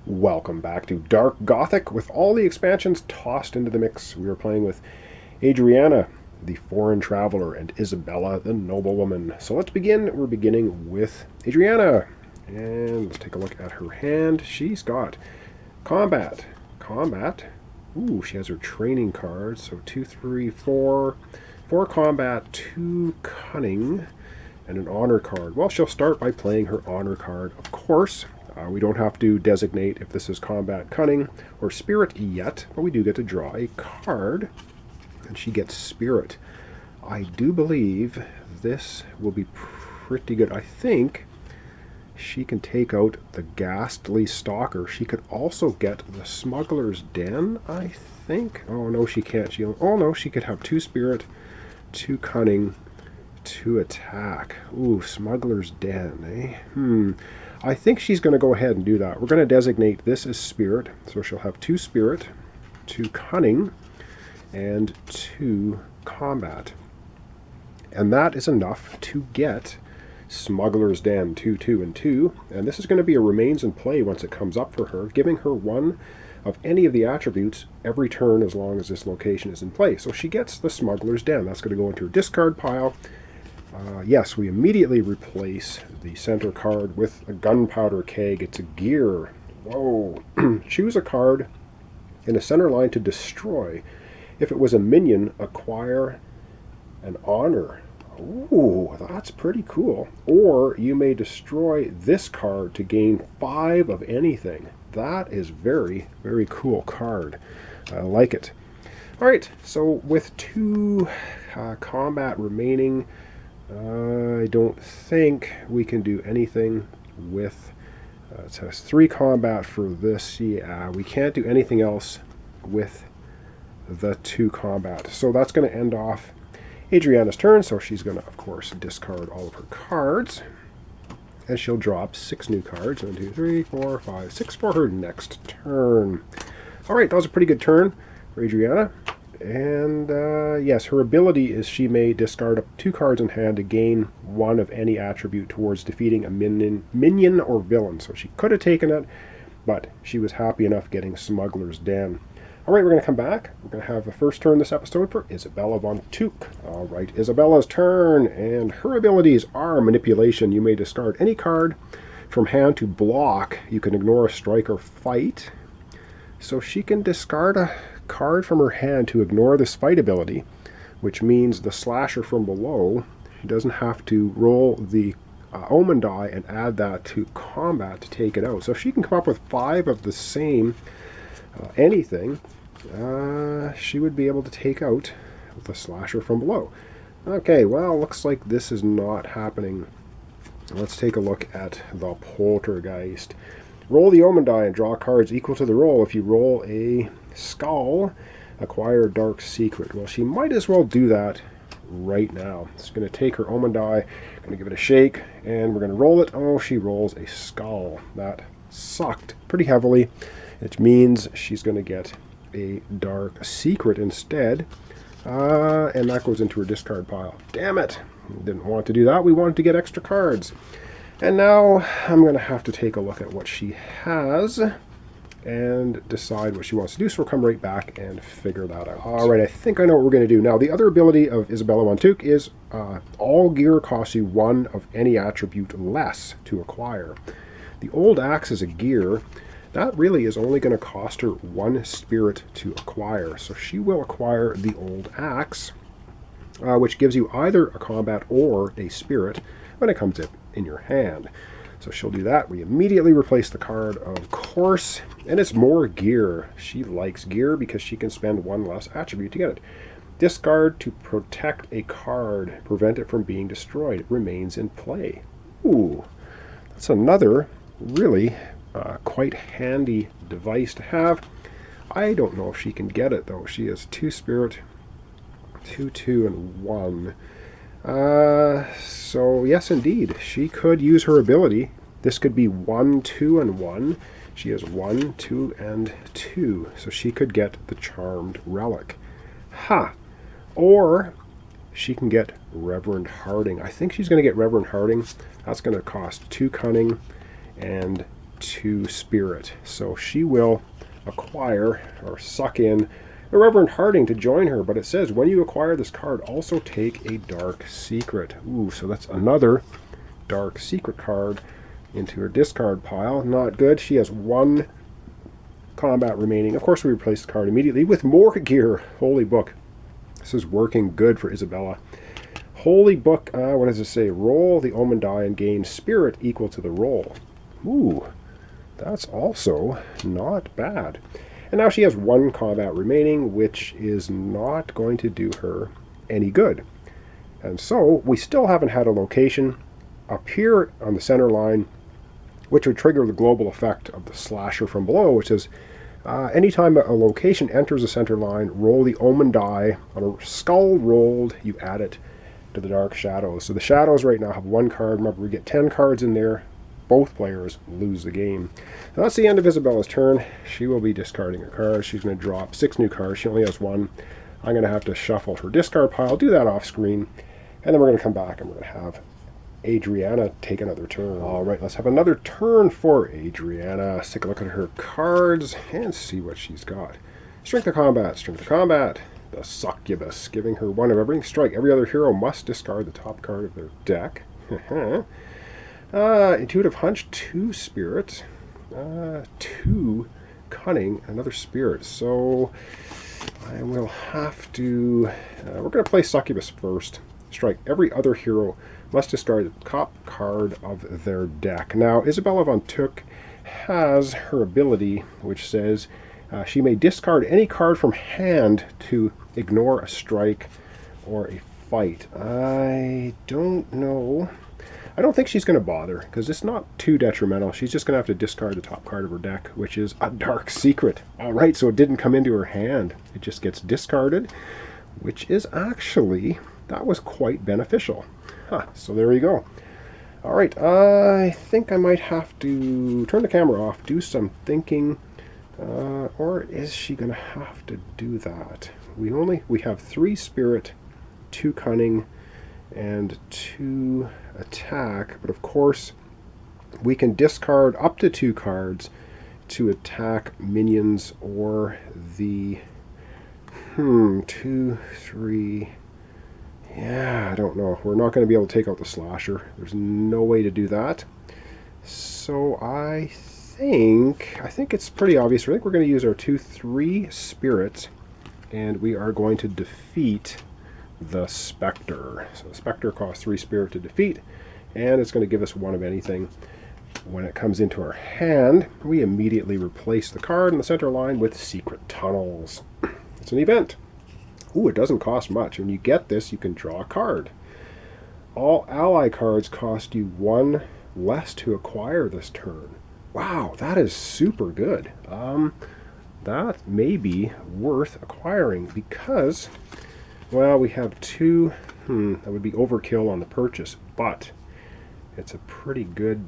Welcome back to Dark Gothic. With all the expansions tossed into the mix, we are playing with Adriana, the foreign traveler, and Isabella, the noblewoman. So let's begin. We're beginning with Adriana. And let's take a look at her hand. She's got combat. Ooh, she has her training cards. So 2, 3, 4. 4 combat, 2 cunning, and an honor card. Well, she'll start by playing her honor card, of course. We don't have to designate if this is combat, cunning, or spirit yet, but we do get to draw a card, and she gets spirit. I do believe this will be pretty good. I think she can take out the ghastly stalker. She could also get the smuggler's den, I think. Oh no, she can't. She could have 2 spirit, 2 cunning, 2 attack. Ooh, smuggler's den, eh? I think she's going to go ahead and do that. We're going to designate this as spirit, so she'll have 2 spirit, 2 cunning, and 2 combat. And that is enough to get Smuggler's Den 2, 2, and 2. And this is going to be a remains in play once it comes up for her, giving her 1 of any of the attributes every turn as long as this location is in play. So she gets the Smuggler's Den. That's going to go into her discard pile. Yes, we immediately replace the center card with a gunpowder keg. It's a gear. Whoa. Choose a card in a center line to destroy. If it was a minion, acquire an honor. Ooh, that's pretty cool. Or you may destroy this card to gain 5 of anything. That is very, very cool card. I like it. All right, so with 2 combat remaining, I don't think we can do anything with, it has 3 combat for this. Yeah, we can't do anything else with the 2 combat. So that's going to end off Adriana's turn, so she's going to, of course, discard all of her cards. And she'll drop 6 new cards. 1, 2, 3, 4, 5, 6 for her next turn. All right, that was a pretty good turn for Adriana. And yes, her ability is she may discard up 2 cards in hand to gain 1 of any attribute towards defeating a minion or villain. So she could have taken it, but she was happy enough getting Smuggler's Den. All right, we're going to come back. We're going to have the first turn this episode for Isabella von Tuke. All right, Isabella's turn, and her abilities are manipulation. You may discard any card from hand to block. You can ignore a strike or fight. So she can discard a card from her hand to ignore this fight ability, which means the slasher from below, she doesn't have to roll the omen die and add that to combat to take it out. So if she can come up with 5 of the same anything, she would be able to take out the slasher from below. Okay, well, looks like this is not happening. Let's take a look at the poltergeist. Roll the omen die and draw cards equal to the roll. If you roll a skull, acquire a dark secret. Well, she might as well do that right now. It's going to take her omen die, going to give it a shake, and we're going to roll it. Oh, she rolls a skull. That sucked pretty heavily. It means she's going to get a dark secret instead, and that goes into her discard pile. Damn it! Didn't want to do that. We wanted to get extra cards. And now I'm going to have to take a look at what she has and decide what she wants to do. So we'll come right back and figure that out. All right, I think I know what we're going to do. Now, the other ability of Isabella von Tuke is all gear costs you 1 of any attribute less to acquire. The old axe is a gear. That really is only going to cost her 1 spirit to acquire. So she will acquire the old axe, which gives you either a combat or a spirit when it comes in your hand. So she'll do that. We immediately replace the card, of course, and it's more gear. She likes gear because she can spend 1 less attribute to get it. Discard to protect a card, prevent it from being destroyed. It remains in play. Ooh, that's another really quite handy device to have. I don't know if she can get it, though. She has 2 spirit, 2, 2, and 1. So yes, indeed, she could use her ability. This could be 1, 2, and 1. She has 1, 2, and 2. So she could get the Charmed Relic. Ha! Or she can get Reverend Harding. I think she's going to get Reverend Harding. That's going to cost 2 cunning and 2 spirit. So she will acquire or suck in the Reverend Harding to join her, but it says when you acquire this card, also take a dark secret. Ooh, so that's another dark secret card into her discard pile. Not good. She has 1 combat remaining. Of course, we replace the card immediately with more gear. Holy book. This is working good for Isabella. Holy book, what does it say? Roll the omen die and gain spirit equal to the roll. Ooh, that's also not bad. And now she has 1 combat remaining, which is not going to do her any good. And so we still haven't had a location up here on the center line, which would trigger the global effect of the slasher from below, which is anytime a location enters a center line, roll the omen die. On a skull rolled, you add it to the dark shadows. So the shadows right now have 1 card. Remember, we get 10 cards in there. Both players lose the game. Now that's the end of Isabella's turn. She will be discarding her cards. She's going to drop 6 new cards. She only has 1. I'm going to have to shuffle her discard pile, do that off screen, and then we're going to come back and we're going to have Adriana take another turn. All right, let's have another turn for Adriana. Let's take a look at her cards and see what she's got. Strength of combat, strength of combat. The succubus, giving her 1 of everything. Strike. Every other hero must discard the top card of their deck. Intuitive hunch, 2 spirit, 2 cunning, another spirit. So I will have to, we're going to play succubus first. Strike. Every other hero must discard the top card of their deck. Now, Isabella von Took has her ability, which says she may discard any card from hand to ignore a strike or a fight. I don't know. I don't think she's going to bother, because it's not too detrimental. She's just going to have to discard the top card of her deck, which is a dark secret. All right, so it didn't come into her hand. It just gets discarded, which is actually, that was quite beneficial. So there you go. All right, I think I might have to turn the camera off, do some thinking, or is she going to have to do that? We have 3 spirit, 2 cunning, and 2 attack, but of course we can discard up to 2 cards to attack minions or the 2, 3. Yeah, I don't know. We're not going to be able to take out the slasher. There's no way to do that. So I think it's pretty obvious. I think we're going to use our 2/3 spirits, and we are going to defeat the Spectre. So the Spectre costs 3 spirit to defeat, and it's going to give us 1 of anything. When it comes into our hand, we immediately replace the card in the center line with Secret Tunnels. It's an event. Ooh, it doesn't cost much. When you get this, you can draw a card. All ally cards cost you 1 less to acquire this turn. Wow, that is super good. That may be worth acquiring because, well, we have 2. That would be overkill on the purchase, but it's a pretty good.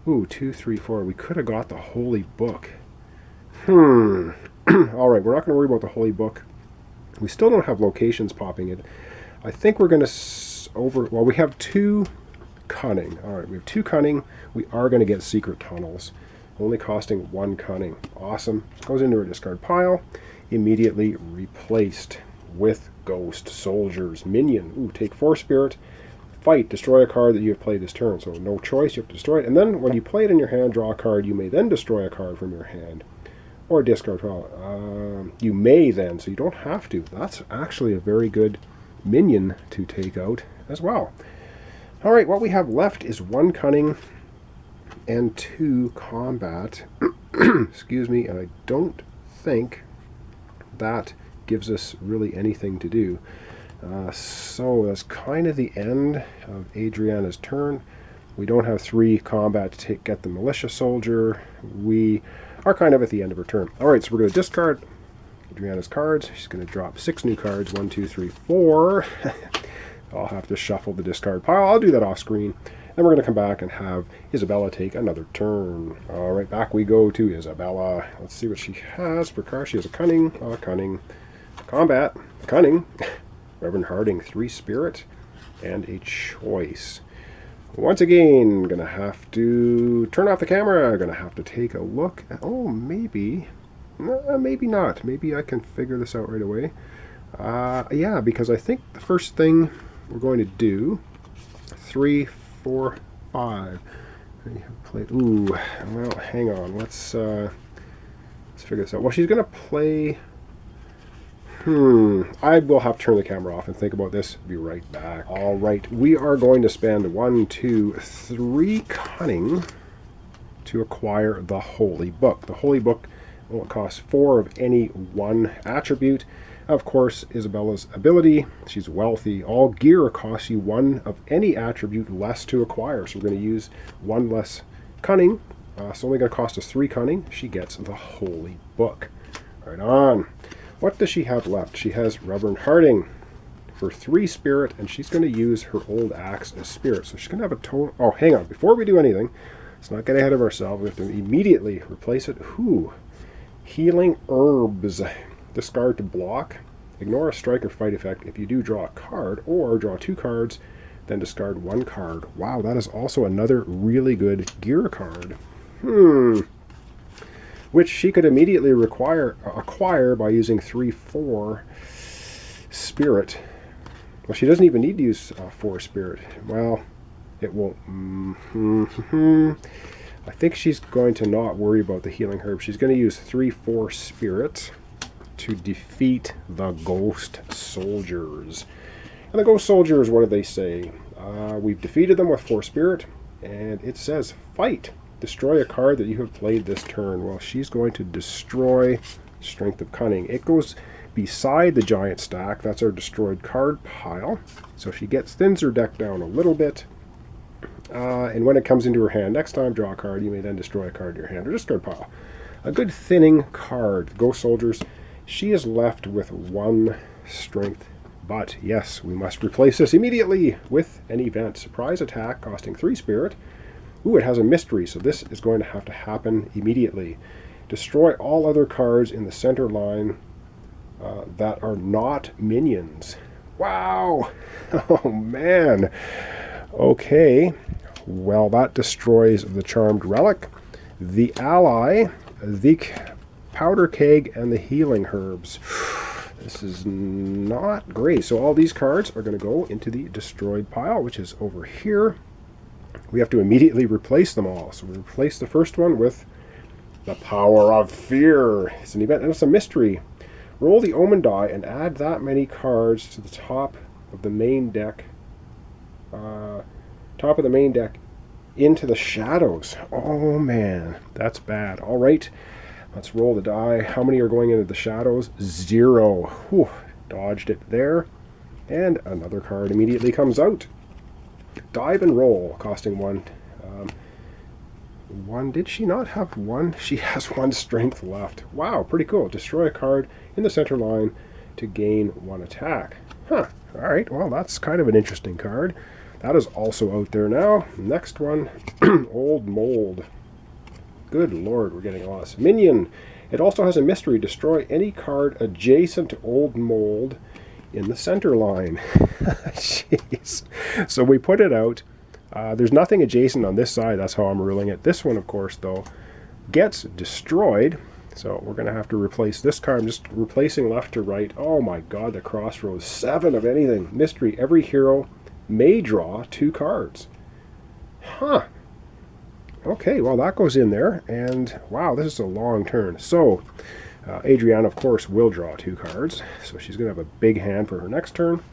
2, 3, 4. We could have got the Holy Book. All right, we're not going to worry about the Holy Book. We still don't have locations popping in. I think we're going to well, we have 2 cunning. All right, we have 2 cunning. We are going to get Secret Tunnels, only costing 1 cunning. Awesome. Goes into our discard pile. Immediately replaced with Ghost Soldiers. Minion. Ooh, take 4 spirit. Fight. Destroy a card that you have played this turn. So no choice. You have to destroy it. And then when you play it in your hand, draw a card. You may then destroy a card from your hand. Or discard. You may then, so you don't have to. That's actually a very good minion to take out as well. All right, what we have left is 1 cunning and 2 combat. Excuse me, and I don't think that gives us really anything to do. So that's kind of the end of Adriana's turn. We don't have 3 combat to get the militia soldier. We are kind of at the end of her turn. All right, so we're going to discard Adriana's cards. She's going to drop 6 new cards. 1, 2, 3, 4. I'll have to shuffle the discard pile. I'll do that off screen. Then we're going to come back and have Isabella take another turn. All right, back we go to Isabella. Let's see what she has for cards. She has a cunning, combat, cunning, Reverend Harding, 3 spirit, and a choice. Once again, gonna have to turn off the camera. Gonna have to take a look. Oh, maybe. Maybe not. Maybe I can figure this out right away. Yeah, because I think the first thing we're going to do, 3, 4, 5. Ooh, well, hang on. Let's figure this out. Well, she's gonna play. I will have to turn the camera off and think about this. Be right back. All right, we are going to spend 1, 2, 3 cunning to acquire the Holy Book. The Holy Book will cost 4 of any one attribute. Of course, Isabella's ability. She's wealthy. All gear costs you 1 of any attribute less to acquire. So we're going to use 1 less cunning. It's only going to cost us 3 cunning. She gets the Holy Book. Right on. What does she have left? She has Reverend Harding for 3 spirit, and she's going to use her old axe as spirit. So she's going to have a total. Oh, hang on. Before we do anything, let's not get ahead of ourselves. We have to immediately replace it. Healing herbs. Discard to block. Ignore a strike or fight effect if you do draw a card, or draw 2 cards, then discard 1 card. Wow, that is also another really good gear card. Which she could immediately acquire by using 3, 4 spirit. Well, she doesn't even need to use 4 spirit. Well, it won't. I think she's going to not worry about the healing herb. She's going to use 3, 4 spirit to defeat the ghost soldiers. And the ghost soldiers, what do they say? We've defeated them with 4 spirit, and it says fight. Destroy a card that you have played this turn. Well, she's going to destroy Strength of Cunning. It goes beside the giant stack. That's our destroyed card pile. So she thins her deck down a little bit. And when it comes into her hand, next time draw a card. You may then destroy a card in your hand or discard pile. A good thinning card. Ghost Soldiers. She is left with 1 strength. But yes, we must replace this immediately with an event. Surprise attack costing 3 spirit. Ooh, it has a mystery, so this is going to have to happen immediately. Destroy all other cards in the center line that are not minions. Wow! Oh, man. Okay. Well, that destroys the Charmed Relic, the Ally, the Powder Keg, and the Healing Herbs. This is not great. So all these cards are going to go into the destroyed pile, which is over here. We have to immediately replace them all. So we replace the first one with the Power of Fear. It's an event and it's a mystery. Roll the Omen die and add that many cards to the top of the main deck. Into the shadows. Oh man, that's bad. All right, let's roll the die. How many are going into the shadows? 0. Whew, dodged it there. And another card immediately comes out. Dive and roll, costing 1. 1. Did she not have 1? She has 1 strength left. Wow, pretty cool. Destroy a card in the center line to gain 1 attack. Huh. All right. Well, that's kind of an interesting card. That is also out there now. Next one, Old Mold. Good lord, we're getting lost. Minion. It also has a mystery. Destroy any card adjacent to Old Mold in the center line. Jeez. So we put it out. There's nothing adjacent on this side. That's how I'm ruling it. This one, of course, though, gets destroyed. So we're going to have to replace this card. I'm just replacing left to right. Oh my god, the crossroads. 7 of anything. Mystery. Every hero may draw 2 cards. Huh. Okay, well, that goes in there. And wow, this is a long turn. So Adriana, of course, will draw 2 cards. So she's going to have a big hand for her next turn.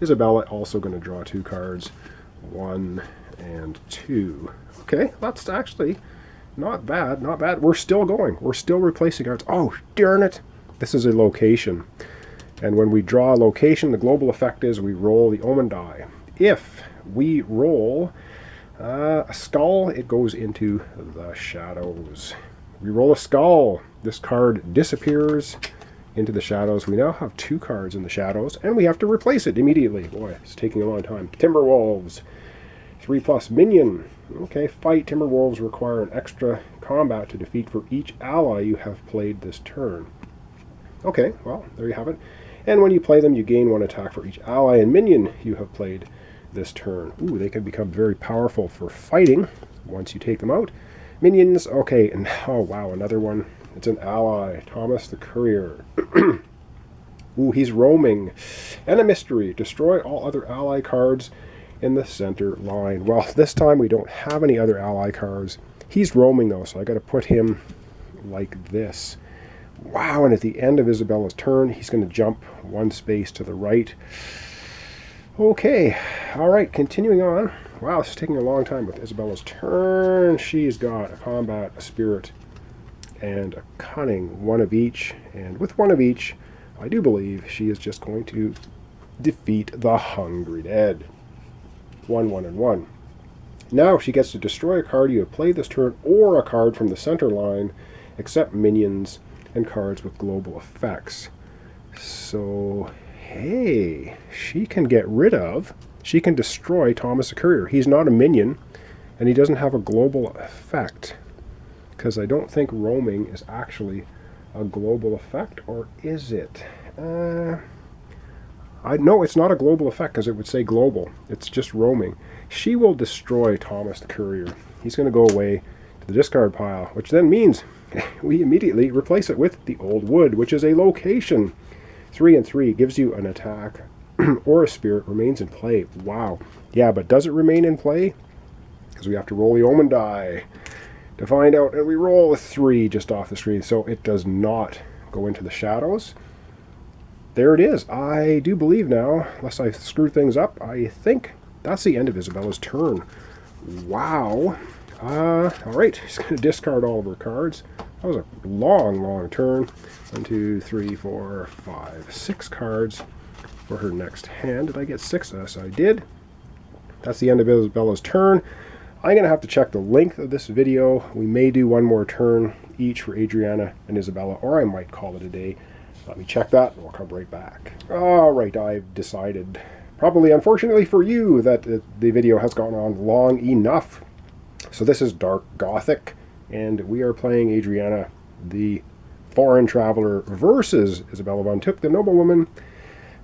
Isabella also going to draw 2 cards. 1 and 2. Okay, that's actually not bad, not bad. We're still going. We're still replacing cards. Oh, darn it. This is a location. And when we draw a location, the global effect is we roll the Omen die. If we roll a skull, it goes into the shadows. We roll a skull. This card disappears into the shadows. We now have 2 cards in the shadows, and we have to replace it immediately. Boy, it's taking a long time. Timberwolves. 3+ minion. Okay, fight. Timberwolves require an extra combat to defeat for each ally you have played this turn. Okay, well, there you have it. And when you play them, you gain 1 attack for each ally and minion you have played this turn. Ooh, they can become very powerful for fighting once you take them out. Minions, okay, and oh wow, another one. It's an ally, Thomas the Courier. Ooh, he's roaming. And a mystery. Destroy all other ally cards in the center line. Well, this time we don't have any other ally cards. He's roaming though, so I got to put him like this. Wow, and at the end of Isabella's turn, he's going to jump one space to the right. Okay, all right, continuing on. Wow, this is taking a long time with Isabella's turn. She's got a combat, a spirit, and a cunning, one of each. And with one of each, I do believe she is just going to defeat the Hungry Dead. 1, 1, and 1. Now she gets to destroy a card you have played this turn or a card from the center line, except minions and cards with global effects. So, hey, she can destroy Thomas the Courier. He's not a minion, and he doesn't have a global effect, because I don't think roaming is actually a global effect, or is it? No, it's not a global effect, because it would say global. It's just roaming. She will destroy Thomas the Courier. He's going to go away to the discard pile, which then means we immediately replace it with the Old Wood, which is a location. 3 and 3 gives you an attack or a spirit, remains in play. Wow. Yeah, but does it remain in play? Because we have to roll the omen die to find out, and we roll a 3 just off the screen, so it does not go into the shadows. There it is. I do believe now, unless I screw things up, I think that's the end of Isabella's turn. Wow. All right, she's going to discard all of her cards. That was a long, long turn. 1, 2, 3, 4, 5, 6 cards for her next hand. Did I get 6? Yes, I did. That's the end of Isabella's turn. I'm going to have to check the length of this video. We may do one more turn each for Adriana and Isabella, or I might call it a day. Let me check that, and we'll come right back. All right, I've decided, probably unfortunately for you, that the video has gone on long enough. So this is Dark Gothic, and we are playing Adriana, the foreign traveler, versus Isabella von Took, the noblewoman.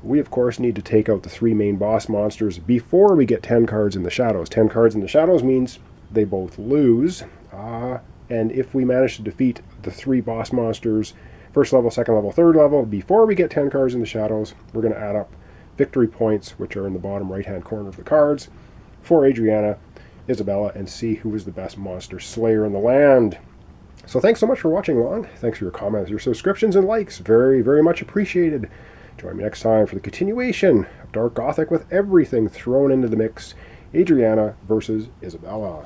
We, of course, need to take out the 3 main boss monsters before we get 10 cards in the shadows. 10 cards in the shadows means they both lose. And if we manage to defeat the 3 boss monsters, first level, second level, third level, before we get 10 cards in the shadows, we're going to add up victory points, which are in the bottom right-hand corner of the cards, for Adriana, Isabella, and see who is the best monster slayer in the land. So thanks so much for watching along. Thanks for your comments, your subscriptions, and likes. Very, very much appreciated. Join me next time for the continuation of Dark Gothic with everything thrown into the mix. Adriana versus Isabella.